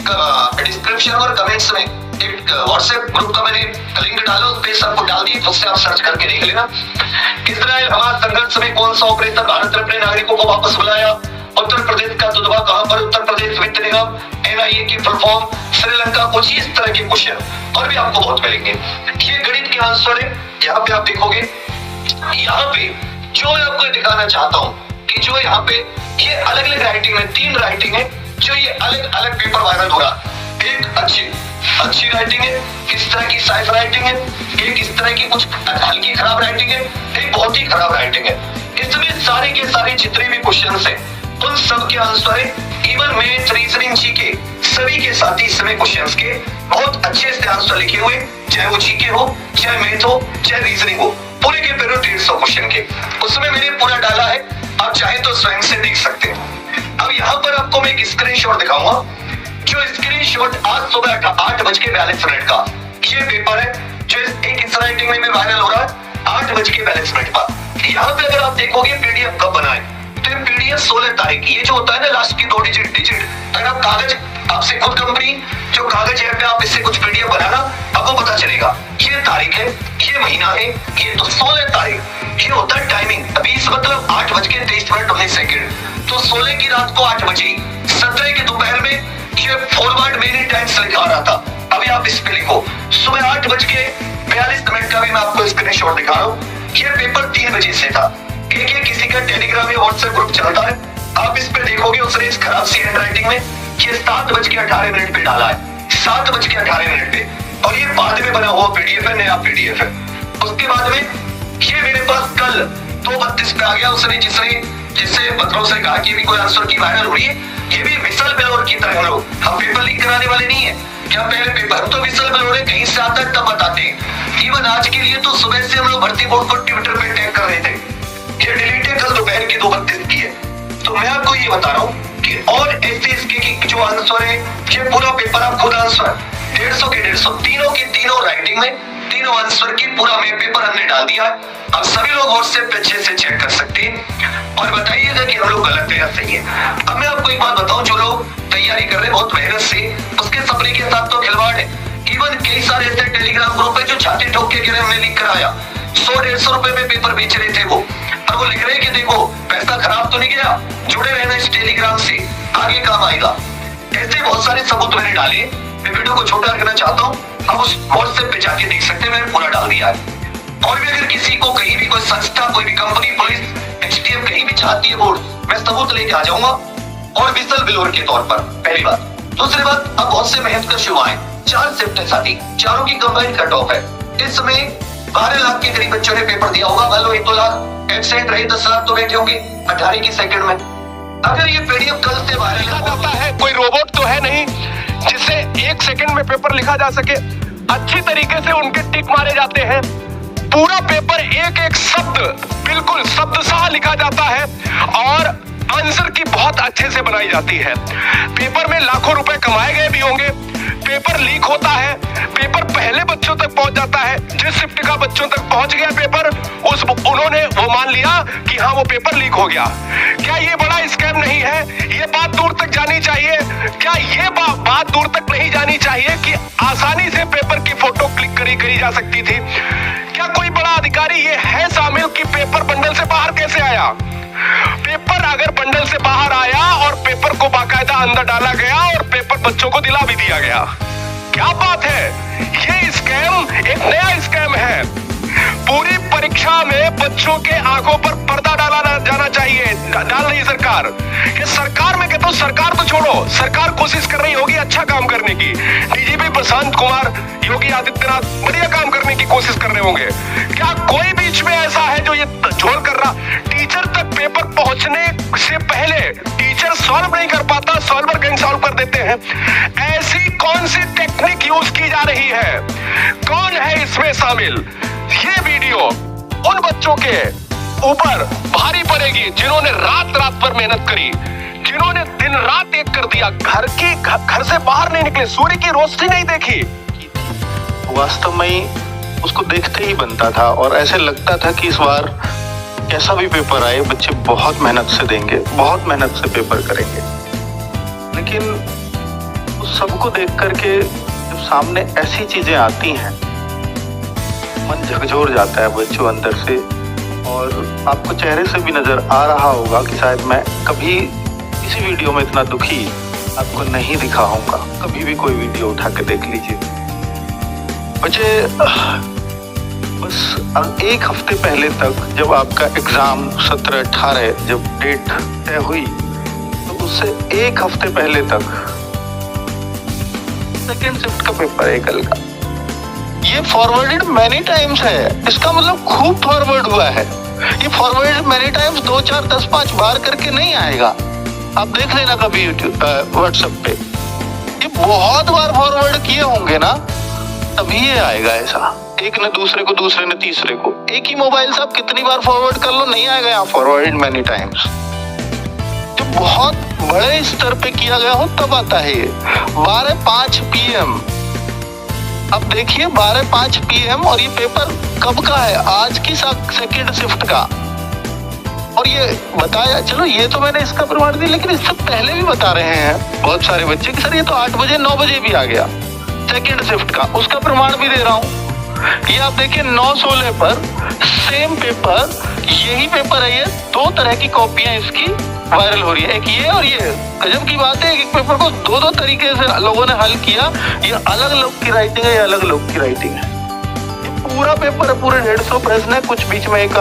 Description और comments में एक व्हाट्सएप ग्रुप का मैंने लिंक डाला, उस पे सबको डाल दिए, उससे आप सर्च करके देख लेना। इजराइल हमास संघर्ष में कौन सा ऑपरेशन, भारत ने अपने नागरिकों को वापस बुलाया। उत्तर प्रदेश का दुधवा कहां पर, उत्तर प्रदेश वित्त निगम, एनआईए की फुल फॉर्म, श्रीलंका, कुछ इस तरह के क्वेश्चन और भी आपको बहुत मिलेंगे। ये गणित के आंसर है। यहाँ पे आप देखोगे, यहाँ पे जो मैं आपको दिखाना चाहता हूँ कि जो यहाँ पे ये अलग अलग राइटिंग है, 3 राइटिंग है जो ये अलग अलग पेपर वायरल हो रहा। एक अच्छी राइटिंग है, किस तरह की साइफ राइटिंग है, एक इस तरह की कुछ हल्की खराब राइटिंग है, एक बहुत ही खराब राइटिंग है। इसमें सारे के सारे जितने भी क्वेश्चंस हैं उन सब के आंसर है। इवन मैथ, रीजनिंग, जीके सभी के साथ ही इसमें क्वेश्चंस के बहुत अच्छे से आंसर लिखे हुए, चाहे वो जीके हो, चाहे मैथ हो, चाहे रीजनिंग हो, पूरे के पूरे 150 क्वेश्चन के उसमें मैंने पूरा डाला है। आप चाहे तो स्वयं से देख सकते हैं। अब यहाँ पर आपको मैं एक स्क्रीनशॉट दिखाऊंगा, जो स्क्रीनशॉट आज सुबह 8:42 का ये पेपर है जो एक इस राइटिंग में वायरल हो रहा है 8:42 पर। यहाँ पे अगर आप देखोगे पीडीएफ कब बनाए तो ये पीडीएफ 16 तारीख, ये जो होता है ना लास्ट की 2 डिजिट, अगर आप कागज आपसे खुद कंपनी जो कागज है पे आप इससे कुछ पीडीएफ बनाना, आपको पता चलेगा ये तारीख है, ये महीना है, ये तो 16 तारीख ये होता है टाइमिंग। 20 मतलब 8:23 तो 16 की रात को 8 बजे, 17 के दोपहर में ये फॉरवर्ड मेनी टाइम्स लिखा रहा था। अभी आप इस पे लिखो सुबह 8:42 का भी मैं आपको स्क्रीनशॉट दिखा रहा हूँ। ये पेपर 3 बजे से था। एक किसी का टेलीग्राम या व्हाट्सएप ग्रुप चलता है, आप इस पे देखोगे उसने इस खराब सी हैंड राइटिंग में ये 7:18 पे डाला है, 7:18 पे, और ये बाद में बना हुआ पीडीएफ है, नया पीडीएफ है। उसके बाद में ये मेरे पास कल 2:32 पे आ गया। उसने जिससे पत्रों से कहा कि भी कोई आंसर की वायरल हो रही है, ये भी विसल बेलोर की तरह हम लोग, हम पेपर लीक कराने वाले नहीं है क्या? पहले पेपर तो विसल बेलोर कहीं से आता है तब बताते हैं। इवन आज के लिए तो सुबह से हम लोग भर्ती बोर्ड को ट्विटर पे टैग कर रहे थे, ये डिलीट है, कल दोपहर की 2:32 की है। तो मैं आपको ये बता रहा हूँ कि और ऐसे इसके की जो आंसर है, ये पूरा पेपर आप खुद आंसर 150 के 150 तीनों की तीनों राइटिंग में तीनों आंसर की पूरा में पेपर हमने डाल दिया है। अब सभी लोग व्हाट्सएप पे अच्छे से चेक कर सकते हैं और बताइएगा कि हम लोग गलत है या सही है। अब मैं आपको एक बात बताऊं, जो लोग तैयारी कर रहे हैं बहुत मेहनत से, उसके सपने के साथ तो खिलवाड़ है। इवन कई सारे ऐसे टेलीग्राम ग्रुप है जो छाती ठोक के कह रहे हमने लीक कराया, 100-150 रुपए में पेपर बेच रहे थे वो, और वो लिख रहे कि देखो पैसा खराब तो नहीं गया, जुड़े रहना इस टेलीग्राम से, आगे काम आएगा। ऐसे बहुत सारे सबूत मैंने डाले। मैं वीडियो को छोटा करना चाहता हूँ, आप उस व्हाट्सएप पे जाके देख सकते हैं, मैंने पूरा डाल दिया है। और भी अगर किसी को कहीं भी कोई संस्था, कोई भी कंपनी, पुलिस, एचटीएफ कहीं भी चाहती है बोर्ड, मैं सबूत लेके आ जाऊंगा और विसल बिलोर के तौर पर, पहली बात। दूसरी बात, अब बहुत से मेहनत कर शुरू आए, 4 शिफ्ट है साथी, चारों की कंबाइंड कट ऑफ है। इस समय 12 लाख के करीब बच्चों ने पेपर दिया होगा, मान लो 1-2 लाख एब्सेंट रहे, 10 लाख तो बैठे होंगे 18 की सेकंड में। अगर ये पीडीएफ कल से वायरल होता है, कोई रोबोट तो है नहीं जिससे 1 सेकंड में पेपर लिखा जा सके। अच्छी तरीके से उनके टिक मारे जाते हैं, पूरा पेपर एक शब्द बिल्कुल शब्दशः लिखा जाता है और आंसर की बहुत अच्छे से बनाई जाती है। पेपर में लाखों रुपए कमाए गए भी होंगे। पेपर लीक होता है, पेपर पहले बच्चों तक पहुंच जाता है, जिस शिफ्ट का बच्चों तक पहुंच गया पेपर, उन्होंने वो मान लिया कि हाँ वो पेपर लीक हो गया। क्या ये बड़ा स्कैम नहीं है? ये बात दूर तक जानी चाहिए। क्या ये बात दूर तक नहीं जानी चाहिए कि आसानी से पेपर की फोटो क्लिक करी जा सकती थी? क्या कोई बड़ा अधिकारी ये है शामिल कि पेपर बंडल से बाहर कैसे आया? पेपर अगर बंडल से बाहर आया और पेपर को बाकायदा अंदर डाला गया और पेपर बच्चों को दिला भी दिया गया, क्या बात है? ये स्कैम एक नया स्कैम है। पूरी परीक्षा में बच्चों के आंखों पर पर्दा डाला जाना चाहिए, डाल रही है सरकार। ये सरकार में कहता हूँ, सरकार तो छोड़ो, सरकार कोशिश कर रही होगी अच्छा काम करने की। डीजीपी प्रशांत कुमार, योगी आदित्यनाथ बढ़िया काम करने की कोशिश कर रहे होंगे। क्या कोई बीच में ऐसा है जो ये झोल कर रहा? टीचर तक पेपर पहुंचने से पहले टीचर सॉल्व नहीं कर पाता, सॉल्वर कहीं सॉल्व कर देते हैं। ऐसी कौन सी टेक्निक यूज की जा रही है? कौन है इसमें शामिल? ये वीडियो उन बच्चों के ऊपर भारी पड़ेगी जिन्होंने रात भर मेहनत करी, जिन्होंने दिन रात एक कर दिया, घर से बाहर नहीं निकले, सूर्य की रोशनी नहीं देखी। वास्तव में उसको देखते ही बनता था और ऐसे लगता था कि इस बार कैसा भी पेपर आए बच्चे बहुत मेहनत से देंगे, बहुत मेहनत से पेपर करेंगे। लेकिन उस सबको देख करके जब सामने ऐसी चीजें आती हैं, मन झकझोर जाता है बच्चों अंदर से। और आपको चेहरे से भी नजर आ रहा होगा कि शायद मैं कभी किसी वीडियो में इतना दुखी आपको नहीं दिखा होगा। कभी भी कोई वीडियो उठा के देख लीजिए। मुझे बस एक हफ्ते पहले तक जब आपका एग्जाम 17-18 जब डेट तय हुई, तो उससे एक हफ्ते पहले तक सेकेंड शिफ्ट का पेपर है कल का। ये फॉरवर्डेड मैनी टाइम्स है, इसका मतलब खूब फॉरवर्ड हुआ है। ये फॉरवर्डेड मैनी टाइम्स 2, 4, 10, 5 बार करके नहीं आएगा। आप देख लेना कभी यूट्यूब व्हाट्सएप पे, ये बहुत बार फॉरवर्ड किए होंगे ना, तभी ये आएगा ऐसा। एक ने दूसरे को, दूसरे ने तीसरे को। एक ही मोबाइल से आप कितनी बार फॉरवर्ड कर लो, नहीं आएगा यहाँ फॉरवर्डेड मैनी टाइम्स। जो बहुत बड़े स्तर पे किया गया हो तब आता है ये। 12:05 PM, अब देखिए 12:05 PM, और ये पेपर कब का है? आज की सेकेंड शिफ्ट का। और ये बताया, चलो ये तो मैंने इसका प्रमाण दिया, लेकिन इससे पहले भी बता रहे हैं बहुत सारे बच्चे कि सर ये तो 8 बजे 9 बजे भी आ गया सेकेंड शिफ्ट का, उसका प्रमाण भी दे रहा हूँ। ये आप देखिए 9/16 पर सेम पेपर, यही पेपर है ये, 2 तरह की कॉपियां इसकी वायरल हो रही है, एक ये और ये। गजब की बात है, एक पेपर को 2 तरीके से लोगों ने हल किया। ये अलग लोग की राइटिंग है, ये अलग लोग की राइटिंग है। ये पूरा पेपर है, पूरे 150 प्रश्न है, कुछ बीच में एक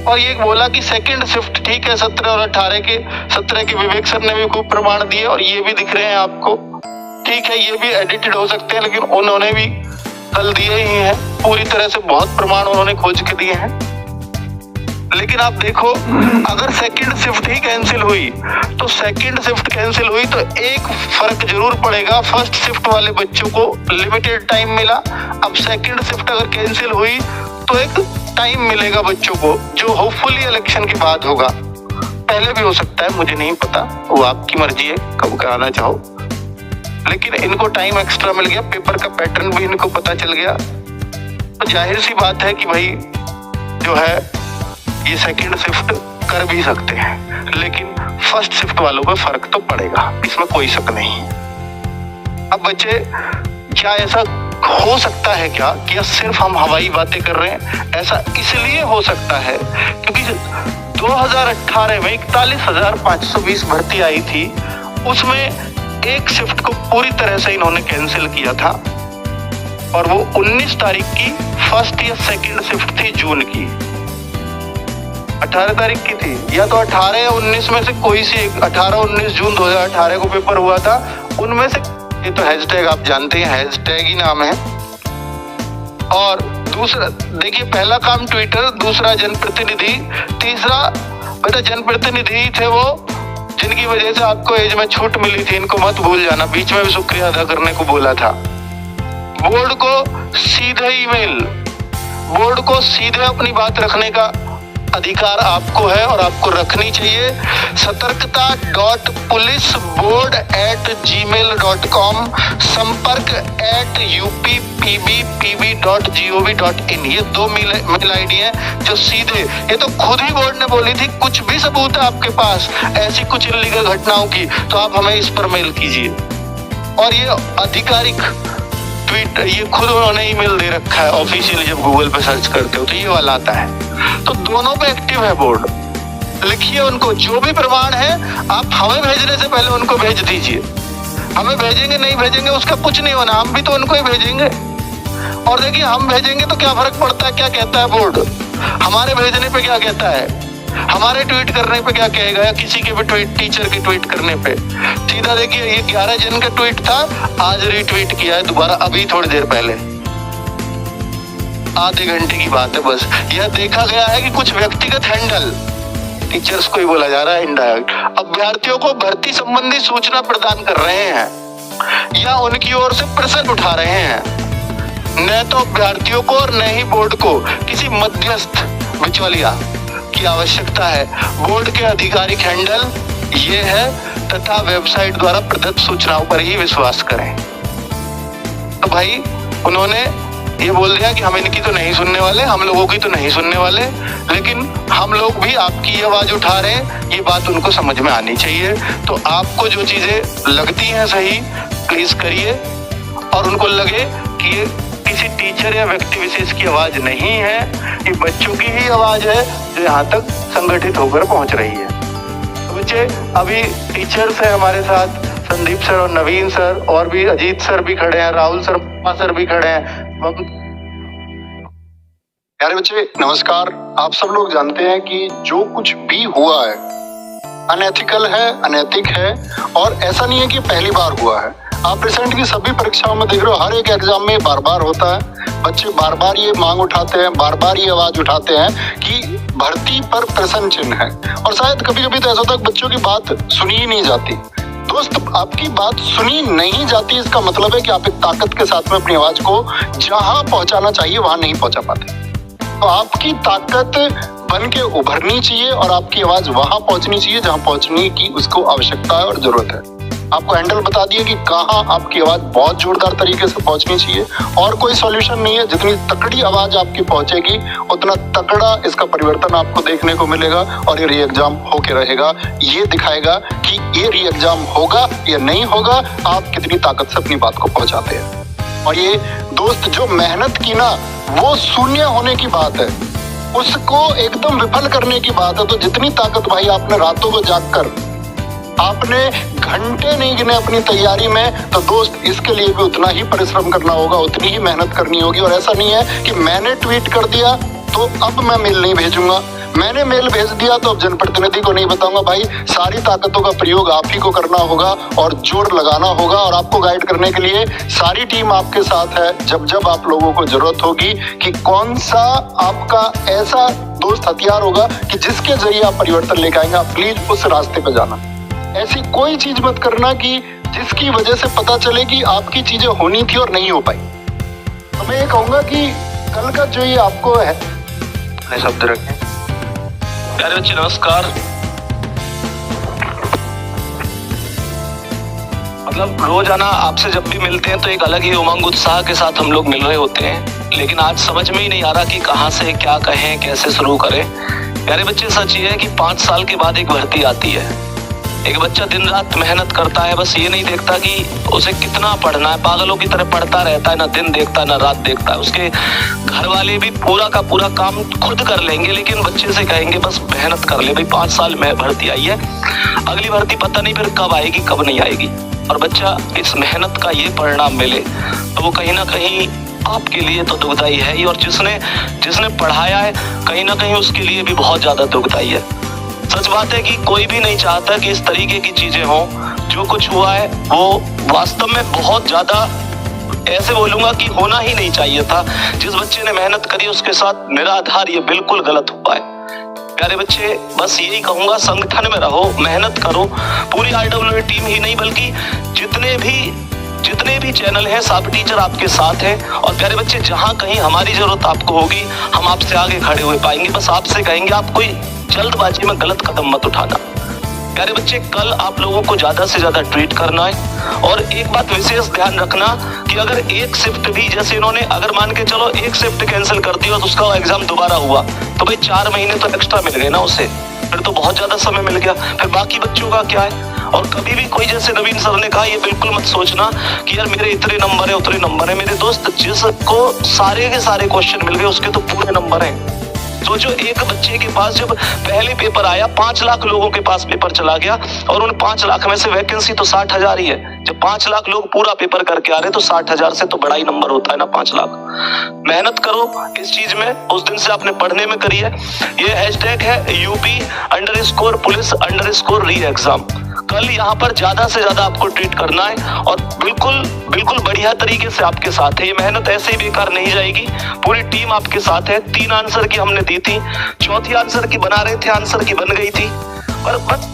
और ये बोला कि सेकंड शिफ्ट ठीक है 17 और 18 के। 17 के विवेक सर ने भी खूब प्रमाण दिए और ये भी दिख रहे हैं आपको। ठीक है, ये भी एडिटेड हो सकते हैं, लेकिन उन्होंने भी कल दिए ही हैं पूरी तरह से, बहुत प्रमाण उन्होंने खोज के दिए हैं। लेकिन आप देखो, अगर सेकंड शिफ्ट ही कैंसिल हुई तो सेकंड शिफ्ट कैंसिल हुई तो एक फर्क जरूर पड़ेगा। फर्स्ट शिफ्ट वाले बच्चों को लिमिटेड टाइम मिला, अब सेकंड शिफ्ट अगर कैंसिल हुई तो एक टाइम मिलेगा बच्चों को, जो होपफुली इलेक्शन के बाद होगा। पहले भी हो सकता है, मुझे नहीं पता, वो आपकी मर्जी है कब कराना चाहो। लेकिन इनको टाइम एक्स्ट्रा मिल गया, पेपर का पैटर्न भी इनको पता चल गया। तो जाहिर सी बात है कि भाई जो है ये सेकंड शिफ्ट कर भी सकते हैं, लेकिन फर्स्ट शिफ्ट वालों को फर्क तो पड़ेगा, इसमें कोई शक नहीं। अब बच्चे, क्या ऐसा हो सकता है क्या कि सिर्फ हम हवाई बातें कर रहे हैं? ऐसा इसलिए हो सकता है क्योंकि 2018 में 41,520 भर्ती आई थी, उसमें एक शिफ्ट को पूरी तरह से इन्होंने कैंसिल किया था, और वो 19 तारीख की फर्स्ट या सेकंड शिफ्ट थी जून की। 18 तारीख की थी, या तो 18 या 19 में से कोई सी एक। 18-19 जून 2018 को पेपर हुआ था, उनमें से। ये तो हैशटैग आप जानते हैं, हैशटैग ही नाम है। और दूसरा देखिए, पहला काम ट्विटर, दूसरा जनप्रतिनिधि, तीसरा बेटा जनप्रतिनिधि थे वो जिनकी वजह से आपको एज में छूट मिली थी, इनको मत भूल जाना। बीच में भी शुक्रिया अदा करने को बोला था। बोर्ड को सीधे ईमेल, बोर्ड को सीधे अपनी बात रखने का अधिकार आपको है और आपको रखनी चाहिए। satarkata.puliceboard@gmail.com, संपर्क@uppb.gov.in, ये 2 मेल आईडी है जो सीधे, ये तो खुद ही बोर्ड ने बोली थी, कुछ भी सबूत है आपके पास ऐसी कुछ इल्लीगल घटनाओं की तो आप हमें इस पर मेल कीजिए। और ये आधिकारिक ट्वीट, ये खुद उन्होंने ईमेल दे रखा है ऑफिशियल, जब गूगल पे सर्च करते हो तो ये वाला आता है। तो दोनों पे एक्टिव है बोर्ड। लिखिए उनको, जो भी प्रमाण है आप हमें भेजने से पहले उनको भेज दीजिए। हमें भेजेंगे नहीं भेजेंगे उसका कुछ नहीं होना, हम भी तो उनको ही भेजेंगे। और देखिए, हम भेजेंगे तो क्या फर्क पड़ता है, क्या कहता है बोर्ड, हमारे भेजने पे क्या कहता है, हमारे ट्वीट करने पे क्या कहेगा, या किसी के भी ट्वीट, टीचर के ट्वीट करने पे। सीधा देखिए, ये 11 जन का ट्वीट था, आज रीट्वीट किया है दोबारा, अभी थोड़ी देर पहले, आधे घंटे की बात है बस। यह देखा गया है कि कुछ व्यक्तिगत हैंडल, टीचर्स को ही बोला जा रहा है इनडायरेक्ट, अभ्यर्थियों को भर्ती संबंधी सूचना प्रदान कर रहे हैं या उनकी ओर से प्रश्न उठा रहे हैं। न तो अभ्यर्थियों को और न ही बोर्ड को किसी मध्यस्थ बिचौलिया की आवश्यकता है। बोर्ड के आधिकारिक हैंडल ये है तथा वेबसाइट द्वारा प्रदत्त सूचनाओं पर ही विश्वास करें। तो भाई, उन्होंने ये बोल दिया कि हम इनकी तो नहीं सुनने वाले, हम लोगों की तो नहीं सुनने वाले, लेकिन हम लोग भी आपकी आवाज उठा रहे हैं, ये बात उनको समझ में आनी चाहिए। तो आपको जो चीजें लगती हैं सही, प्लीज करिए, और उनको लगे कि ये किसी टीचर या व्यक्ति विशेष की आवाज नहीं है, ये बच्चों की ही आवाज है जो यहाँ तक संगठित होकर पहुंच रही है। तो बच्चे, अभी टीचर्स है हमारे साथ, संदीप सर और नवीन सर, और भी अजीत सर भी खड़े हैं, राहुल सर भी खड़े हैं। प्यारे बच्चे नमस्कार। आप सब लोग जानते हैं कि जो कुछ भी हुआ है अनएथिकल है, अनैतिक है, और ऐसा नहीं है कि पहली बार हुआ है। आप रिसेंट की सभी परीक्षाओं में देख रहे हो, हर एक एग्जाम में बार बार होता है। बच्चे बार बार ये मांग उठाते हैं, बार बार ये आवाज उठाते हैं कि भर्ती पर प्रश्न चिन्ह है, और शायद कभी कभी तो ऐसा होता है बच्चों की बात सुनी ही नहीं जाती। दोस्त, आपकी बात सुनी नहीं जाती, इसका मतलब है कि आप एक ताकत के साथ में अपनी आवाज को जहां पहुंचाना चाहिए वहां नहीं पहुंचा पाते। तो आपकी ताकत बन के उभरनी चाहिए और आपकी आवाज वहां पहुंचनी चाहिए जहां पहुंचने की उसको आवश्यकता है और जरूरत है। आपको हैंडल बता दिए कि कहां आपकी आवाज बहुत जोरदार तरीके से पहुंचनी चाहिए, और कोई सॉल्यूशन नहीं है। जितनी तकड़ी आवाज आपकी पहुंचेगी उतना तकड़ा इसका परिवर्तन आपको देखने को मिलेगा, और ये री एग्जाम होके रहेगा। ये दिखाएगा कि ये री एग्जाम होगा या नहीं होगा, आप कितनी ताकत से अपनी बात को पहुंचाते हैं। और ये दोस्त, जो मेहनत की ना, वो शून्य होने की बात है, उसको एकदम विफल करने की बात है। तो जितनी ताकत भाई आपने रातों को जागकर, आपने घंटे नहीं गिने अपनी तैयारी में, तो दोस्त इसके लिए भी उतना ही परिश्रम करना होगा, उतनी ही मेहनत करनी होगी। और ऐसा नहीं है कि मैंने ट्वीट कर दिया तो अब मैं मेल नहीं भेजूंगा, मैंने मेल भेज दिया तो अब जनप्रतिनिधि को नहीं बताऊंगा। भाई, सारी ताकतों का प्रयोग आप ही को करना होगा और जोर लगाना होगा, और आपको गाइड करने के लिए सारी टीम आपके साथ है। जब जब आप लोगों को जरूरत होगी कि कौन सा आपका ऐसा दोस्त हथियार होगा कि जिसके जरिए आप परिवर्तन लेकर आएंगे, आप प्लीज उस रास्ते पे जाना। ऐसी कोई चीज मत करना कि जिसकी वजह से पता चले कि आपकी चीजें होनी थी और नहीं हो पाई। तो मैं ये कहूंगा कि कल का जो ये आपको है, शब्द रखें। प्यारे बच्चे नमस्कार। मतलब रोजाना आपसे जब भी मिलते हैं तो एक अलग ही उमंग उत्साह के साथ हम लोग मिल रहे होते हैं, लेकिन आज समझ में ही नहीं आ रहा कि कहाँ से क्या कहें, कैसे शुरू करें। प्यारे बच्चे, सच ये है कि 5 साल के बाद एक भर्ती आती है। एक बच्चा दिन रात मेहनत करता है, बस ये नहीं देखता कि उसे कितना पढ़ना है, पागलों की तरह पढ़ता रहता है, ना दिन देखता है ना रात देखता है। उसके घर वाले भी पूरा का पूरा काम खुद कर लेंगे, लेकिन बच्चे से कहेंगे बस मेहनत कर ले भाई, 5 साल में भर्ती आई है, अगली भर्ती पता नहीं फिर कब आएगी कब नहीं आएगी। और बच्चा इस मेहनत का ये परिणाम मिले तो वो कहीं ना कहीं आपके लिए तो दुखदाई है ही, और जिसने पढ़ाया है कहीं ना कहीं उसके लिए भी बहुत ज्यादा दुखदाई है। सच बात है कि कोई भी नहीं चाहता कि इस तरीके की चीजें हों। जो कुछ हुआ है वो वास्तव में बहुत ज्यादा, ऐसे बोलूंगा कि होना ही नहीं चाहिए था। जिस बच्चे ने मेहनत करी उसके साथ निराधार ये बिल्कुल गलत हुआ है। प्यारे बच्चे, बस यही कहूंगा, संगठन में रहो, मेहनत करो। पूरी RWA टीम ही नहीं बल्कि जितने भी चैनल हैं, सब टीचर आपके साथ हैं। और प्यारे बच्चे, जहां कहीं हमारी जरूरत आपको होगी, हम आपसे आगे खड़े हुए पाएंगे। बस आपसे कहेंगे आप कोई जल्दबाजी में गलत कदम मत उठाना। प्यारे बच्चे, कल आप लोगों को ज्यादा से ज्यादा ट्वीट करना है, और एक बात विशेष ध्यान रखना कि अगर एक शिफ्ट भी, जैसे इन्होंने अगर मान के चलो एक शिफ्ट कैंसिल कर दी और तो उसका एग्जाम दोबारा हुआ, तो भाई 4 महीने तो एक्स्ट्रा मिल गए ना उसे, फिर तो बहुत ज्यादा समय मिल गया। फिर बाकी बच्चों का क्या है? और कभी भी कोई, जैसे नवीन सर ने कहा, ये बिल्कुल मत सोचना कि यार मेरे इतने नंबर है उतने नंबर है। मेरे दोस्त, जिसको सारे के सारे क्वेश्चन मिल गए उसके तो पूरे नंबर हैं। तो जो एक बच्चे के पास जब पहले पेपर आया, 5 लाख लोगों के पास पेपर चला गया, और उन 5 लाख में से वैकेंसी तो 60,000 ही है। जब 5 लाख लोग पूरा पेपर करके आ रहे तो 60,000 से तो बड़ा ही नंबर होता है ना 5 लाख। मेहनत करो इस चीज में, उस दिन से आपने पढ़ने में करी है। ये हैशटैग है UP_police_re-exam। कल यहाँ पर ज्यादा से ज्यादा आपको ट्वीट करना है, और बिल्कुल बढ़िया तरीके से आपके साथ है। ये मेहनत ऐसे ही बेकार नहीं जाएगी, पूरी टीम आपके साथ है। 3 आंसर की हमने दी थी, 4थी आंसर की बना रहे थे, आंसर की बन गई थी। पर बस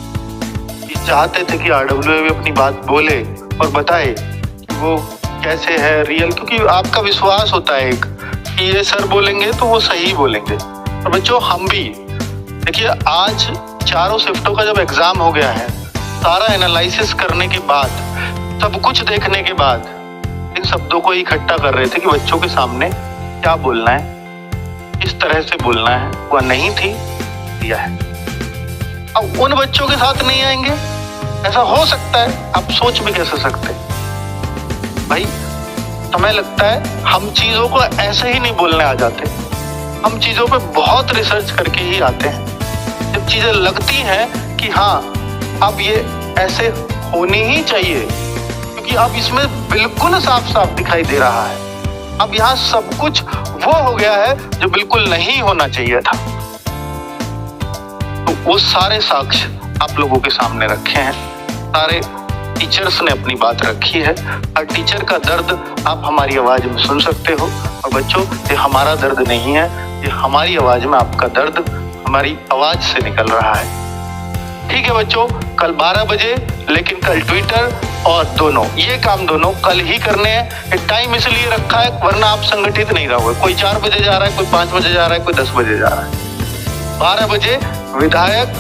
चाहते थे कि RWA भी अपनी बात बोले और बताए कि वो कैसे है रियल, क्योंकि आपका विश्वास होता है एक कि ये सर बोलेंगे तो वो सही बोलेंगे। और बच्चों, हम भी देखिए, आज चारों शिफ्टों का जब एग्जाम हो गया है, सारा एनालिसिस करने के बाद, सब कुछ देखने के बाद, इन शब्दों को इकट्ठा कर रहे थे कि बच्चों के सामने क्या बोलना है, किस तरह से बोलना है, वह नहीं थी, दिया है। अब उन बच्चों के साथ नहीं आएंगे, ऐसा हो सकता है? आप सोच भी कैसे सकते भाई? समय लगता है, हम चीजों को ऐसे ही नहीं बोलने आ जाते, हम चीजों पे बहुत रिसर्च करके ही आते हैं। जब चीजें लगती हैं कि हाँ अब ये ऐसे होनी ही चाहिए, क्योंकि अब इसमें बिल्कुल साफ साफ दिखाई दे रहा है, अब यहाँ सब कुछ वो हो गया है जो बिल्कुल नहीं होना चाहिए था, तो वो सारे साक्ष्य आप लोगों के सामने रखे हैं। सारे टीचर्स ने अपनी बात रखी है, और टीचर का दर्द आप हमारी आवाज में सुन सकते हो। और बच्चों, ये हमारा दर्द नहीं है, ये हमारी आवाज में आपका दर्द हमारी आवाज से निकल रहा है। ठीक है बच्चों, कल 12 बजे, लेकिन कल ट्विटर और दोनों, ये काम दोनों कल ही करने हैं। टाइम इसलिए रखा है वरना आप संगठित नहीं रहोगे। कोई 4 बजे जा रहा है, कोई 5 बजे जा रहा है, कोई 10 बजे जा रहा है। 12 बजे विधायक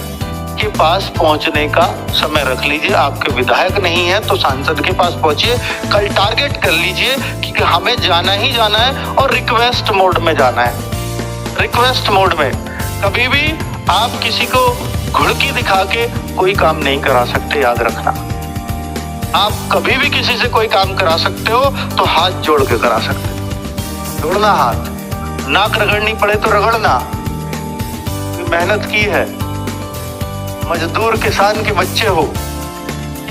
के पास पहुंचने का समय रख लीजिए। आपके विधायक नहीं है तो सांसद के पास पहुंचिए। कल टारगेट कर लीजिए कि हमें जाना ही जाना है, और रिक्वेस्ट मोड में जाना है। रिक्वेस्ट मोड में कभी भी आप किसी को घुड़की दिखा के कोई काम नहीं करा सकते, याद रखना। आप कभी भी किसी से कोई काम करा सकते हो तो हाथ जोड़ के करा सकते हो। जोड़ना हाथ, नाक रगड़नी पड़े तो रगड़ना। मेहनत की है, मजदूर किसान के बच्चे हो,